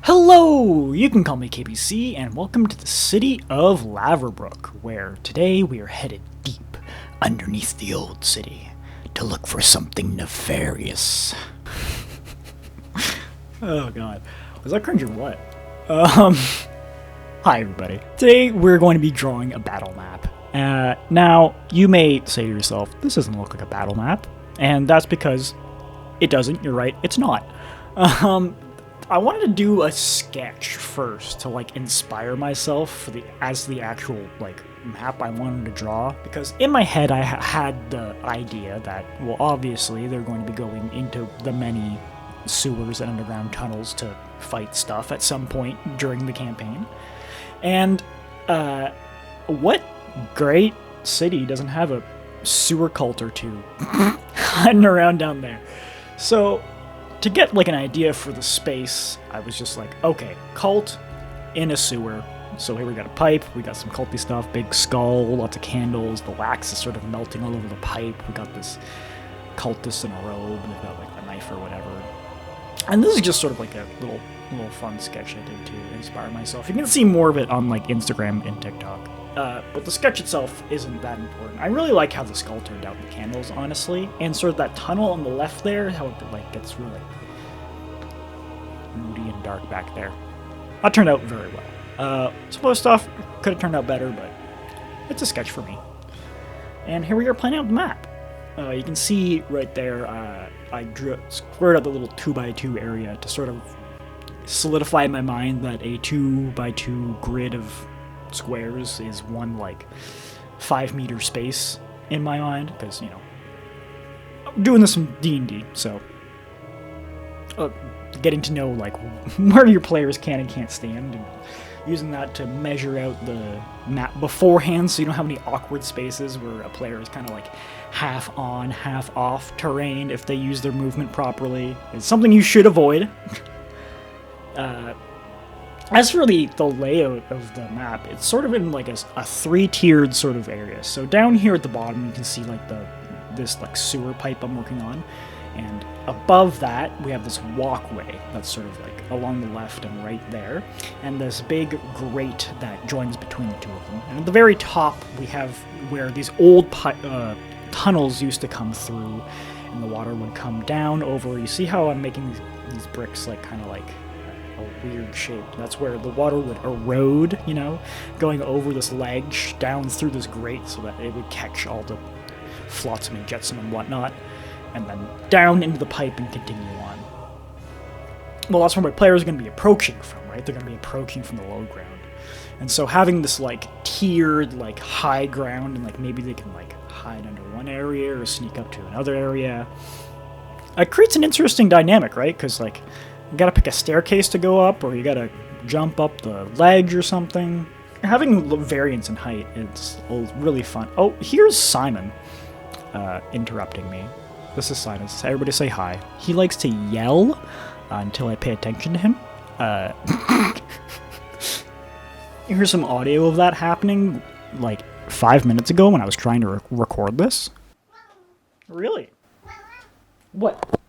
Hello! You can call me KBC, and welcome to the city of Laverbrook, where today we are headed deep underneath the old city to look for something nefarious. Oh god. Was that cringe or what? Hi everybody. Today we're going to be drawing a battle map. Now, you may say to yourself, this doesn't look like a battle map, and that's because it doesn't, you're right, it's not. I wanted to do a sketch first to inspire myself for the actual map I wanted to draw, because in my head I had the idea that, well, obviously they're going to be going into the many sewers and underground tunnels to fight stuff at some point during the campaign. And what great city doesn't have a sewer cult or two hiding around down there? So to get an idea for the space, I was just like, okay, cult in a sewer. So here we got a pipe, we got some culty stuff, big skull, lots of candles, the wax is sort of melting all over the pipe, we got this cultist in a robe, they've got a knife or whatever. And this is just sort of a little fun sketch I did to inspire myself. You can see more of it on Instagram and TikTok. But the sketch itself isn't that important. I really like how the skull turned out in the candles, honestly, and sort of that tunnel on the left there, how it gets really moody and dark back there. That turned out very well. Some other stuff could have turned out better, but it's a sketch for me. And here we are planning out the map. You can see right there, I squared out the little 2x2 area to sort of solidify in my mind that a 2x2 grid of squares is one 5-meter space in my mind, because I'm doing this in D&D, so getting to know where your players can and can't stand, and using that to measure out the map beforehand, so you don't have any awkward spaces where a player is kind of half on, half off terrain if they use their movement properly. It's something you should avoid. As for the layout of the map, it's sort of in a 3-tiered sort of area. So down here at the bottom, you can see this sewer pipe I'm working on, and above that we have this walkway that's sort of along the left and right there, and this big grate that joins between the two of them. And at the very top we have where these old tunnels used to come through, and the water would come down over. You see how I'm making these bricks kind of a weird shape? That's where the water would erode, going over this ledge down through this grate so that it would catch all the flotsam and jetsam and whatnot, and then down into the pipe and continue on. Well, that's where my players are going to be approaching from, right? They're going to be approaching from the low ground. And so having this tiered high ground, and maybe they can hide under one area or sneak up to another area, it creates an interesting dynamic, right? Because you gotta pick a staircase to go up, or you gotta jump up the ledge or something. Having variance in height is really fun. Oh, here's Simon interrupting me. This is Simon. Everybody say hi. He likes to yell until I pay attention to him. Here's some audio of that happening 5 minutes ago when I was trying to record this. Really? What?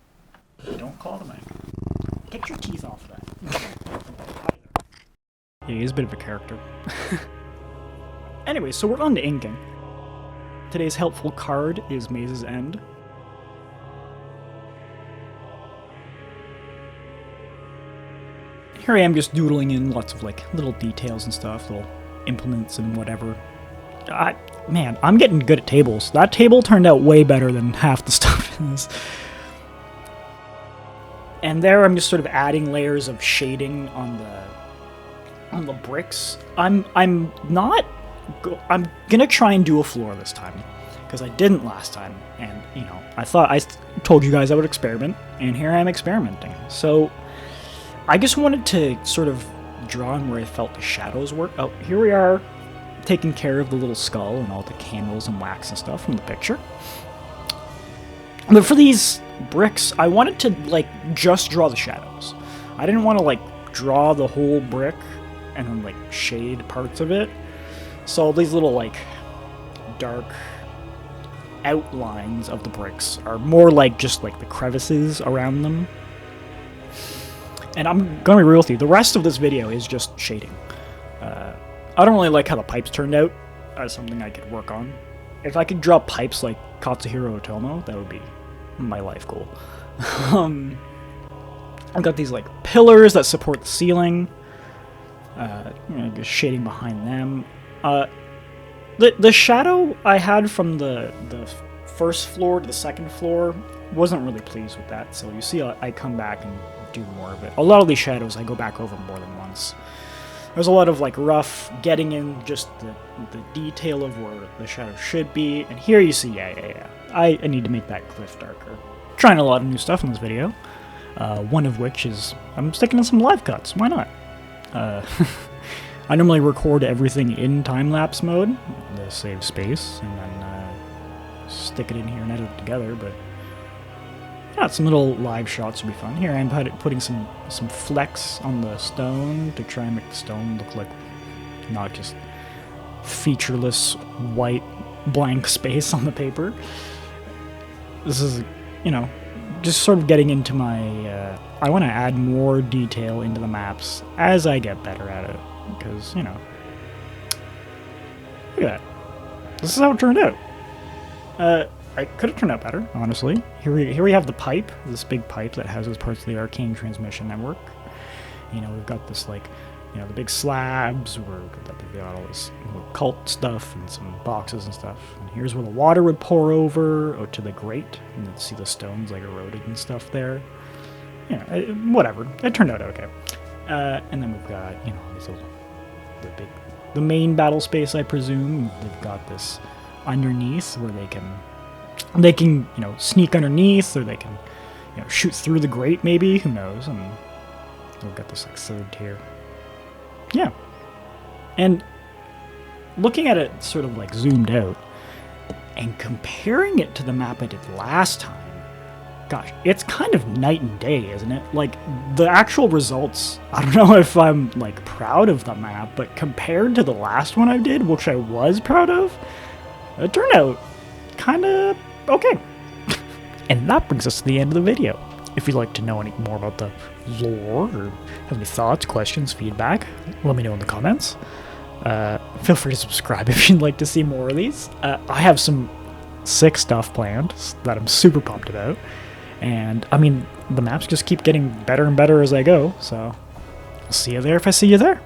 Don't call the mic. Get your teeth off that. Yeah, he's a bit of a character. Anyway, so we're on to inking. Today's helpful card is Maze's End. Here I am just doodling in lots of little details and stuff, little implements and whatever. Man, I'm getting good at tables. That table turned out way better than half the stuff in this. And there I'm just sort of adding layers of shading on the bricks. I'm gonna try and do a floor this time, because I didn't last time, and I thought I told you guys I would experiment, and here I am experimenting. So I just wanted to sort of draw on where I felt the shadows were. Oh, here we are, taking care of the little skull and all the candles and wax and stuff from the picture. But for these bricks, I wanted to just draw the shadows. I didn't want to draw the whole brick and then shade parts of it. So these little dark outlines of the bricks are more just the crevices around them. And I'm gonna be real with you, the rest of this video is just shading. I don't really like how the pipes turned out. That's something I could work on. If I could draw pipes like Katsuhiro Otomo, that would be my life goal. I've got these like pillars that support the ceiling. Just shading behind them. The shadow I had from the first floor to the second floor, wasn't really pleased with that. So you see I come back and do more of it. A lot of these shadows I go back over more than once. There's a lot of like rough getting in just the detail of where the shadow should be. And here you see, I need to make that cliff darker. Trying a lot of new stuff in this video. One of which is I'm sticking in some live cuts. Why not? I normally record everything in time-lapse mode, to save space, and then stick it in here and edit it together, but yeah, some little live shots would be fun. Here I'm putting some flecks on the stone to try and make the stone look like not just featureless white blank space on the paper. This is, just sort of getting into my, I want to add more detail into the maps as I get better at it, because, look at that. This is how it turned out. I could have turned out better, honestly. Here we have the pipe, this big pipe that houses parts of the arcane transmission network. We've got this, the big slabs where they've got all this cult stuff and some boxes and stuff. And here's where the water would pour over out to the grate, and you'd see the stones eroded and stuff there. Whatever. It turned out okay. And then we've got, the main battle space, I presume. They've got this underneath where they can sneak underneath, or they can, shoot through the grate maybe, who knows, and we've got this third tier. Yeah. And looking at it sort of zoomed out and comparing it to the map I did last time, gosh, it's kind of night and day, isn't it? The actual results, I don't know if I'm proud of the map, but compared to the last one I did, which I was proud of, it turned out kind of okay. And that brings us to the end of the video. If you'd like to know any more about the lore, or have any thoughts, questions, feedback, let me know in the comments. Feel free to subscribe if you'd like to see more of these. I have some sick stuff planned that I'm super pumped about. And, the maps just keep getting better and better as I go, so I'll see you there if I see you there.